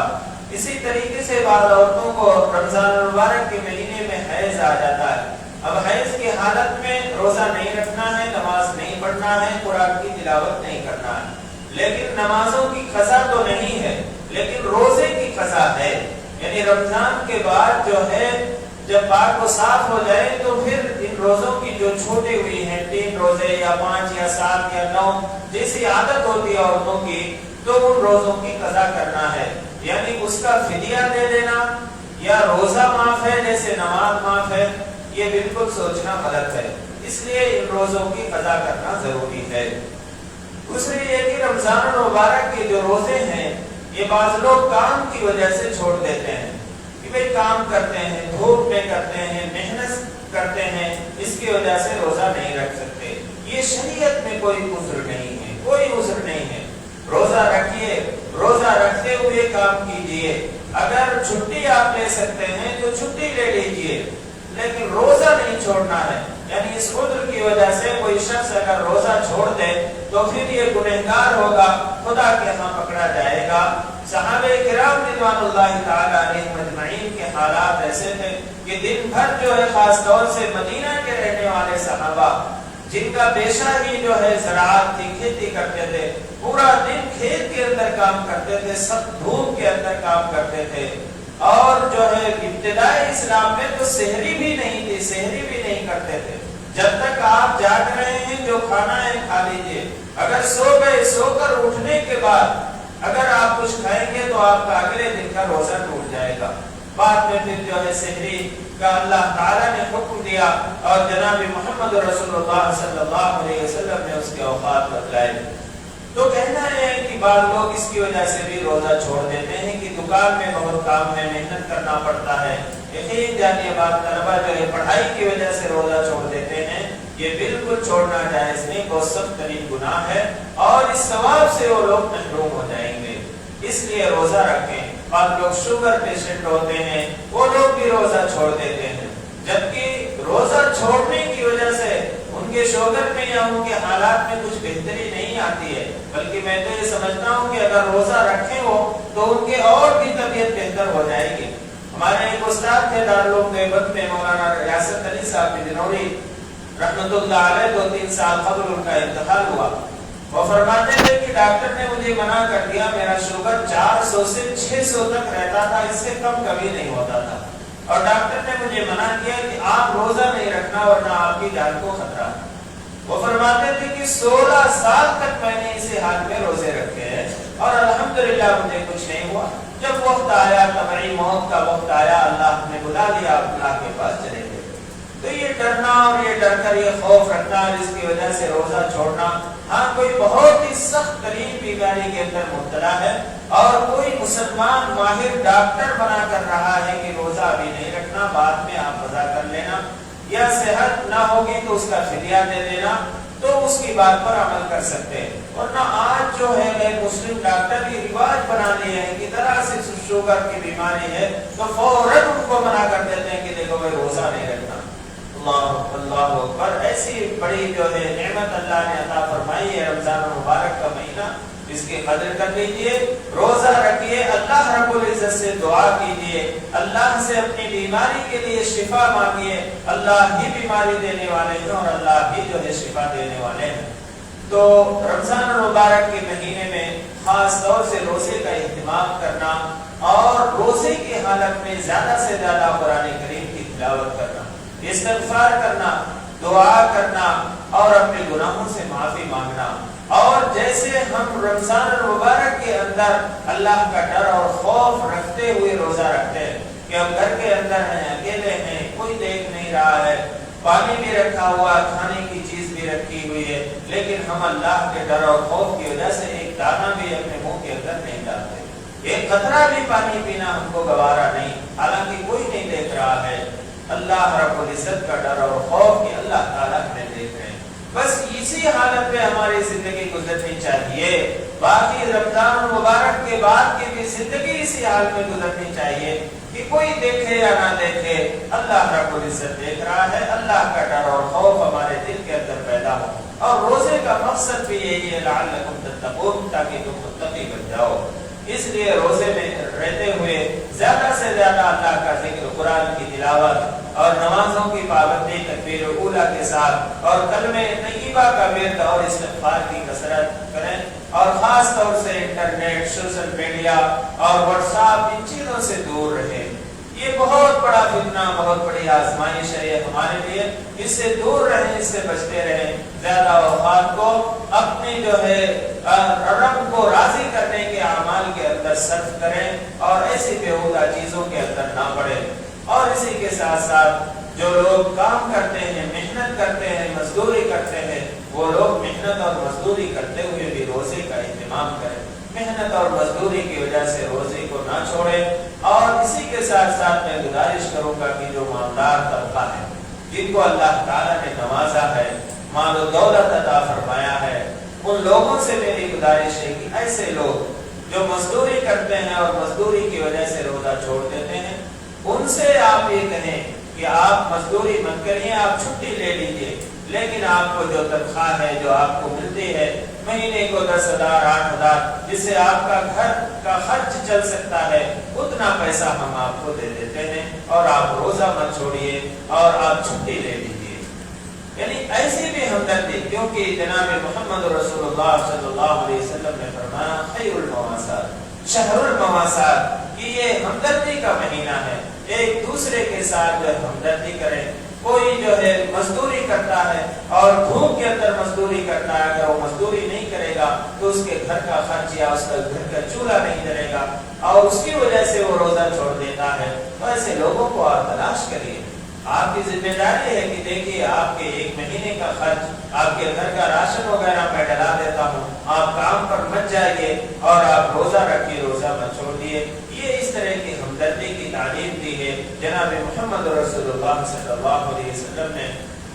اسی طریقے سے بعض عورتوں کو رمضان المبارک کے مہینے میں حیض آ جاتا ہے، اب حیض کی حالت میں روزہ نہیں رکھنا ہے، نماز نہیں پڑھنا ہے، قرآن کی تلاوت نہیں کرنا ہے، لیکن نمازوں کی قضا تو نہیں ہے، لیکن روزے کی قضا ہے۔ یعنی رمضان کے بعد جو ہے جب پاک و صاف ہو جائے تو پھر ان روزوں کی جو چھوٹی ہوئی ہیں، 3 روزے یا 5 یا 7 یا 9 جیسی عادت ہوتی ہے عورتوں کی، تو ان روزوں کی قضا کرنا ہے۔ یعنی اس کا فدیہ دے دینا یا روزہ معاف ہے جیسے نماز معاف ہے، یہ بالکل سوچنا غلط ہے، اس لیے ان روزوں کی قضا کرنا ضروری ہے۔ دوسری یہ کہ رمضان المبارک کے جو روزے ہیں یہ بعض لوگ کام کی وجہ سے چھوڑ دیتے ہیں کہ بھئی کام کرتے ہیں، دھوپ میں کرتے ہیں، محنت کرتے ہیں، اس کی وجہ سے روزہ نہیں رکھ سکتے۔ یہ شریعت میں کوئی عذر نہیں ہے، کوئی عذر نہیں ہے۔ روزہ رکھیے، روزہ رکھتے ہوئے کام کیجئے، اگر چھٹی آپ لے سکتے ہیں تو چھٹی لے لیجئے، لیکن روزہ نہیں چھوڑنا ہے۔ یعنی اس عذر کی وجہ سے کوئی شخص اگر روزہ چھوڑ دے تو پھر یہ گنہگار ہوگا، خدا کے ہاں پکڑا جائے گا۔ صحابہ کرام رضوان اللہ تعالی علیہم اجمعین کے حالات ایسے تھے کہ دن بھر جو ہے، خاص طور سے مدینہ کے رہنے والے صحابہ جن کا پیشہ ہی جو ہے زراعت تھی، کھیتی کرتے تھے، پورا دن کھیت کے اندر کام کرتے تھے، سخت دھوپ کے اندر کام کرتے تھے، اور جو ہے ابتدائی اسلام میں تو سحری بھی نہیں تھی، سحری بھی نہیں کرتے تھے۔ جب تک آپ جاگ رہے ہیں جو کھانا ہے کھا لیجئے، اگر سو گئے، سو کر اٹھنے کے بعد اگر آپ کچھ کھائیں گے تو آپ کا اگلے دن کا روزہ ٹوٹ جائے گا۔ بعد میں پھر جو ہے سحری کا اللہ تعالیٰ نے حکم دیا اور جناب محمد رسول اللہ صلی اللہ علیہ وسلم نے اس کے اوقات بتلائے۔ تو کہنا ہے کہ بعض لوگ اس کی وجہ سے بھی روزہ چھوڑ دیتے ہیں کہ دکان میں بہت کام ہے، محنت کرنا پڑتا ہے، یقین جانیے بات طلبہ جو ہے پڑھائی کی وجہ سے روزہ چھوڑ دیتے ہیں، یہ بالکل چھوڑنا جائز نہیں، بہت سخت ترین گناہ ہے اور اس ثواب سے وہ لوگ محروم ہو جائیں گے۔ اس لیے روزہ رکھیں۔ اور لوگ شوگر پیشنٹ ہوتے ہیں وہ لوگ بھی روزہ چھوڑ دیتے ہیں، جبکہ روزہ چھوڑنے کی وجہ سے ان کے شوگر میں یا ان کے حالات میں کچھ بہتری نہیں آتی ہے، بلکہ میں تو یہ سمجھتا ہوں کہ اگر روزہ رکھیں وہ تو ان کے اور بھی طبیعت بہتر ہو جائے گی۔ ہمارے ایک استاد تھے دارالعلوم دیوبند میں، مولانا ریاست علی صاحب بجنوری رحمۃ اللہ علیہ، 2-3 سال قبل ان کا انتقال ہوا۔ وہ فرماتے تھے کہ ڈاکٹر نے مجھے منع کر دیا، میرا شوگر 400 سے 600 تک رہتا تھا، اس سے کم کبھی نہیں ہوتا تھا، اور ڈاکٹر نے مجھے منع کیا کہ آپ روزہ نہیں رکھنا ورنہ آپ کی جان کو خطرہ ہے۔ وہ فرماتے تھے کہ 16 سال تک میں نے اسی حال میں روزے رکھے ہیں اور الحمدللہ مجھے کچھ نہیں ہوا۔ جب وقت آیا، طبعی موت کا وقت آیا، اللہ نے بلا لیا، اللہ کے پاس چلے گئے۔ تو یہ ڈرنا اور یہ ڈر کر یہ خوف رکھنا جس کی وجہ سے روزہ چھوڑنا، ہاں کوئی بہت ہی سخت ترین بیماری کے اندر مبتلا ہے اور کوئی مسلمان ماہر ڈاکٹر بنا کر رہا ہے کہ روزہ ابھی نہیں رکھنا، بعد میں آپ قضا کر لینا، یا صحت نہ ہوگی تو اس کا فدیہ دے دینا، تو اس کی بات پر عمل کر سکتے ہیں۔ ورنہ آج جو ہے مسلم ڈاکٹر بھی رواج بنا لیے ہیں کہ ذرا سی شوگر کی بیماری ہے تو فوراً ان کو منع کر دیتے ہیں کہ دیکھو بھائی روزہ نہیں رکھنا۔ اللہ اللہ اکبر، ایسی بڑی جو ہے نعمت اللہ نے عطا فرمائی ہے رمضان المبارک کا مہینہ، اس کی قدر کر لیجئے، روزہ رکھیے، اللہ رب العزت سے دعا کیجئے، اللہ سے اپنی بیماری کے لیے شفا مانگیے، اللہ ہی بیماری دینے والے ہیں اور اللہ ہی جو ہے شفا دینے والے ہیں۔ تو رمضان المبارک کے مہینے میں خاص طور سے روزے کا اہتمام کرنا اور روزے کی حالت میں زیادہ سے زیادہ قرآن کریم کی تلاوت کرنا، استغفار کرنا، دعا کرنا اور اپنے گناہوں سے معافی مانگنا، اور جیسے ہم رمضان المبارک کے اندر اللہ کا ڈر اور خوف رکھتے ہوئے روزہ رکھتے ہیں کہ ہم گھر کے اندر ہیں، اکیلے ہیں، کوئی دیکھ نہیں رہا ہے، پانی بھی رکھا ہوا، کھانے کی چیز بھی رکھی ہوئی ہے، لیکن ہم اللہ کے ڈر اور خوف کی وجہ سے ایک دانہ بھی اپنے منہ کے اندر نہیں ڈالتے، ایک قطرہ بھی پانی پینا ہم کو گوارا نہیں، حالانکہ کوئی نہیں دیکھ رہا ہے۔ اللہ رب العزت کا ڈر اور خوف کہ اللہ تعالیٰ ہمیں دیکھ رہے ہیں، بس اسی حالت میں ہماری زندگی گزرنی چاہیے۔ باقی رمضان المبارک کے بعد کی بھی زندگی اسی حال میں گزرنی چاہیے کہ کوئی دیکھے یا نہ دیکھے، اللہ رب العزت دیکھ رہا ہے، اللہ کا ڈر اور خوف ہمارے دل کے اندر پیدا ہو۔ اور روزے کا مقصد بھی یہی ہے لعلکم تتقون، تاکہ تم متقی بن جاؤ۔ اس لیے روزے میں رہتے ہوئے زیادہ سے زیادہ اللہ کا ذکر، قرآن کی تلاوت اور نمازوں کی پابندی تکبیر اولیٰ کے ساتھ اور کلمہ طیبہ کا ورد اور استغفار کی کثرت کریں، اور خاص طور سے انٹرنیٹ، سوشل میڈیا اور واٹس ایپ، ان چیزوں سے دور رہیں۔ یہ بہت بڑا فتنہ، بہت بڑی آزمائش ہے ہمارے لیے، اس سے دور رہیں، اس سے بچتے رہیں، زیادہ اوقات کو اپنی جو ہے رب کو راضی کرنے کے اعمال کے اندر صرف کریں اور ایسی بیہودہ چیزوں کے اندر نہ پڑیں۔ اور اسی کے ساتھ ساتھ جو لوگ کام کرتے ہیں، محنت کرتے ہیں، مزدوری کرتے ہیں، وہ لوگ محنت اور مزدوری کرتے ہوئے بھی روزے کا اہتمام کریں، محنت اور مزدوری کی وجہ سے روزے کو نہ چھوڑیں۔ اور اسی کے ساتھ ساتھ میں گزارش کروں گا کہ جو مالدار طبقہ ہے، جن کو اللہ تعالیٰ نے نوازا ہے، مال و دولت عطا فرمایا ہے، ان لوگوں سے میری گزارش ہے کہ ایسے لوگ جو مزدوری کرتے ہیں اور مزدوری کی وجہ سے روزہ چھوڑ دیتے ہیں، ان سے آپ یہ کہیں کہ آپ مزدوری مت کریے، آپ چھٹی لے لیجئے، لیکن آپ کو جو تنخواہ ہے، جو آپ کو ملتی ہے مہینے کو 10,000 8,000، جس سے آپ کا گھر کا خرچ چل سکتا ہے، اتنا پیسہ ہم آپ کو دے دیتے ہیں اور آپ روزہ مت چھوڑیے اور آپ چھٹی لے لیجیے۔ یعنی ایسی بھی ہمدردی، کیونکہ جناب محمد رسول اللہ صلی اللہ علیہ وسلم نے فرمایا خیر المواسات شہر المواسات، کہ یہ ہمدردی کا مہینہ ہے، ایک دوسرے کے ساتھ جو ہے ہمدردی کریں۔ کوئی جو ہے مزدوری کرتا ہے اور دھوپ کے اندر مزدوری کرتا ہے، اگر وہ مزدوری نہیں کرے گا تو اس کے گھر کا خرچ یا اس کا گھر کا چولہا نہیں جلے گا اور اس کی وجہ سے وہ روزہ چھوڑ دیتا ہے، تو ایسے لوگوں کو آپ تلاش کریے۔ آپ کی ذمہ داری ہے کہ دیکھیے آپ کے ایک مہینے کا خرچ، آپ کے گھر کا راشن وغیرہ میں ڈلا دیتا ہوں، آپ کام پر مت جائیے اور آپ روزہ رکھیے، روزہ مت چھوڑ دیے۔ یہ اس طرح کی ہمدردی کی تعلیم دی ہے جناب جناب محمد رسول اللہ صلی اللہ علیہ وسلم نے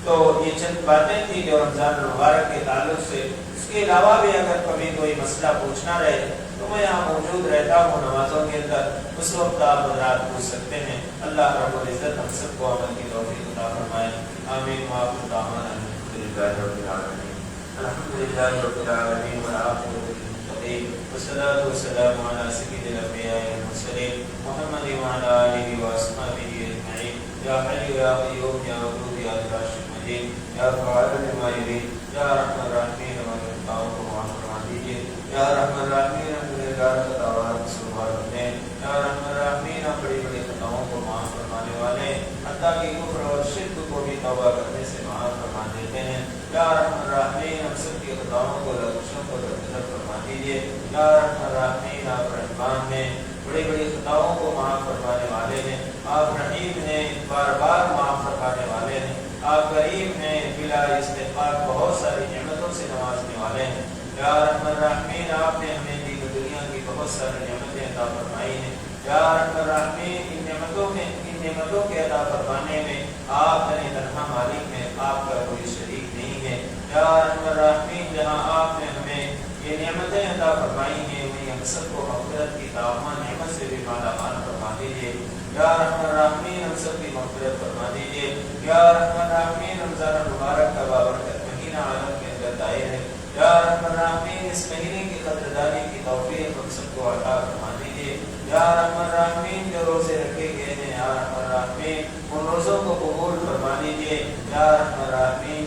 تو یہ چند باتیں تھیں جو رمضان المبارک کے تعلق سے. اس کے علاوہ بھی اگر کبھی کوئی مسئلہ پوچھنا رہے تو میں یہاں موجود رہتا ہوں نمازوں کے اندر, اس وقت آپ حضرات پوچھ سکتے ہیں. اللہ رب العزت ہم سب کو عمل کی توفیق عطا فرمائے. آمین. وآخر دعوانا الحمدللہ رب العالمین. الحمدللہ رب العالمین والعاقبۃ للمتقین والصلاۃ والسلام علی سید الانبیاء والمرسلین محمد وعلی آلہ واصحابہ اجمعین. یا حی یا قیوم یا ودود یا ذی العرش المجید یا فعال لما یرید یا ارحم الراحمین ہمارے خطاؤں کو معاف فرما دیجیے. یا رحم الراحمین ہم گنہگار خطاوار قصوروار بندے ہیں. یا رحم الراحمین ہم بڑی بڑی خطاؤں کو معاف فرمانے والے ہیں, حتیٰ کہ کفر اور شرک کو بھی توبہ کرنے سے معاف فرما دیتے ہیں. یا رحم الراحمین ہم سب کی خطاؤں کو لغزشوں کو درگزر فرما دیجیے. یا رحم الراحمین آپ رحمان ہیں, بڑی بڑی خطاؤں کو معاف فرمانے والے ہیں. آپ رحیم ہیں, بار بار معاف فرمانے والے ہیں. آپ کریم ہیں, بلا استحقاق بہت ساری نعمتوں سے نوازنے والے ہیں. یا رحم الرحمین آپ نے ہمیں دین و دنیا کی بہت ساری نعمتیں عطا فرمائی ہیں. یا رحم الرحمین ان نعمتوں کے عطا فرمانے میں آپ تنہا مالک ہیں, آپ کا کوئی شریک نہیں ہے. یا رحم الرحمین جہاں آپ نے ہمیں یہ نعمتیں عطا فرمائی ہیں وہیں ہم سب کو مغفرت کی تمام نعمت سے بھی مالا مال فرما دیجیے. یا رحم الرحمین ہم سب کی مغفرت فرما دیجیے. یا رحم الرحمین رمضان المبارک کا بابرکت مہینہ عالم کے اندر دائر ہے. یا رحم الرحمین اس مہینے کی قدردانی کی توفیق ہم سب کو عطا فرما دیجیے. یا رحم الرحمین جو روزے رکھے گئے ہیں یا رحم الرحمین ان روزوں کو قبول فرما دیجیے. یا رحم الرحمین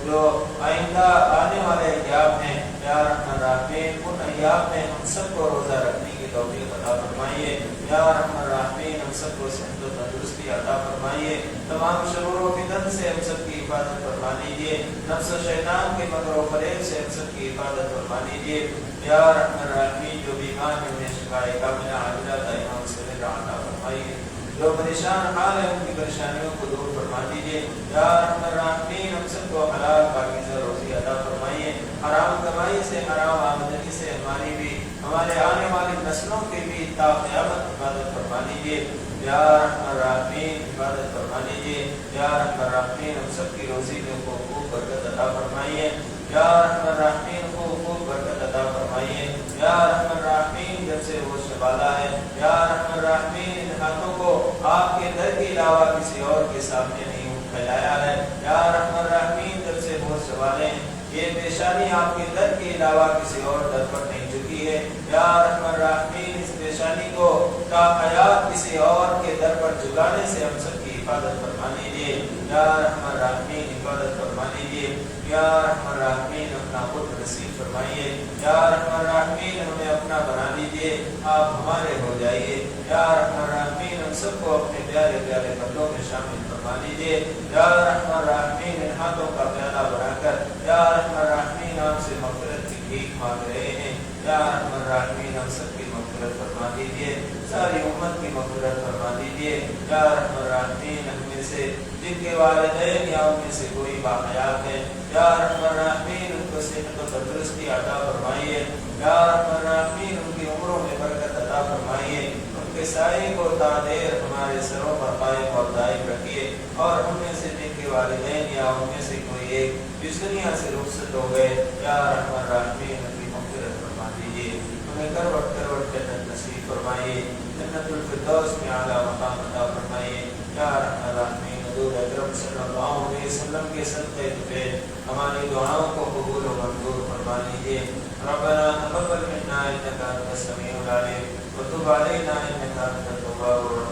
جو آئندہ آنے والے ایام ہیں یا رحم الرحمین ان ایام میں ہم سب کو روزہ رکھنے کی توفیق عطا فرمائیے. یا رحم الرحمین ہم سب کو صحت و تندرستی عطا فرمائیے. تمام شرور و فتن سے ہم سب کی حفاظت فرما دیجیے. نفس و شیطان کے مکر و فریب سے ہم سب کی حفاظت فرما دیجیے. یا رحم الرحمین جو بیمار ہیں انہیں شفائے کاملہ عاجلہ دائمہ مستمرہ عطا فرمائیے. جو پریشان حال ہے ان کی پریشانیوں کو دور فرما دیجیے. یا رحم الرحمین ہم سب کو حلال پاکیزہ روزی عطا فرمائیے. حرام کمائی سے حرام آمدنی سے ہماری بھی ہمارے آنے والی نسلوں کی بھی تا قیامت حفاظت فرما دیجیے. یا رحم الرحمین حفاظت فرما دیجیے. یا رحم الرحمین ہم سب کی روزی میں خوب برکت عطا فرمائیے. یا رحم الرحمین خوب برکت عطا فرمائیے. یا رحم الرحمین جب سے وہ شبالہ ہے یا رحم الرحمین ان ہاتھوں کو آپ کے در کے علاوہ کسی اور کے سامنے نہیں پھیلایا ہے. یا رحم الرحمین جب سے وہ شبالے ہیں یہ پیشانی آپ کے در کے علاوہ کسی اور در پر نہیں جھکی ہے. یا رحم الرحمین اس پیشانی کو تا حیات کسی اور کے در پر جھکانے سے ہم سب کی حفاظت فرما لیجیے. یا رحم الرحمین حفاظت فرما لیجیے. یا رحم الرحمین اپنا خود نصیب فرمائیے. یا رحم الرحمین ہمیں اپنا بنا لیجیے, آپ ہمارے ہو جائیے. یا رحم الرحمین ہم سب کو اپنے پیارے پیارے بندوں میں شامل فرما لیجیے. یا رحم الرحمین ان ہاتھوں کا پیالہ بنا کر یا رحم الرحمین آپ سے مغفرت کی بھیک مانگ رہے ہیں. یا رحم الرحمین ہم سب کی مغفرت فرما دیجیے, ساری امت کی مغفرت فرما دیجیے. یا رحم الرحمین ہم میں سے جن کے والدین یا ان میں سے کوئی باحیات ہے یا رحم الرحمین ان کو صحت و تندرستی عطا فرمائیے. یا رحم الرحمین ان کی عمروں میں برکت عطا فرمائیے. ان کے سائے کو تا دیر ہمارے سروں پر قائم اور دائم رکھیے. اور ہم میں سے جن کے والدین یا ان میں سے کوئی ایک اس دنیا سے رخصت ہو گئے یا رحم الرحمین ان کی مغفرت فرما دیجیے. ہمیں کروٹ کروٹ جنت نصیب فرمائیے. جنت الفردوس میں اعلیٰ مقام عطا فرمائیے. یا رحم الرحمین حضور اکرم صلی اللہ علیہ وسلم کے صدقے پہ ہماری دعاؤں کو قبول و منظور فرما لیجیے. ربنا تقبل منا انك انت السميع العليم وتب علينا انك انت التواب الرحيم.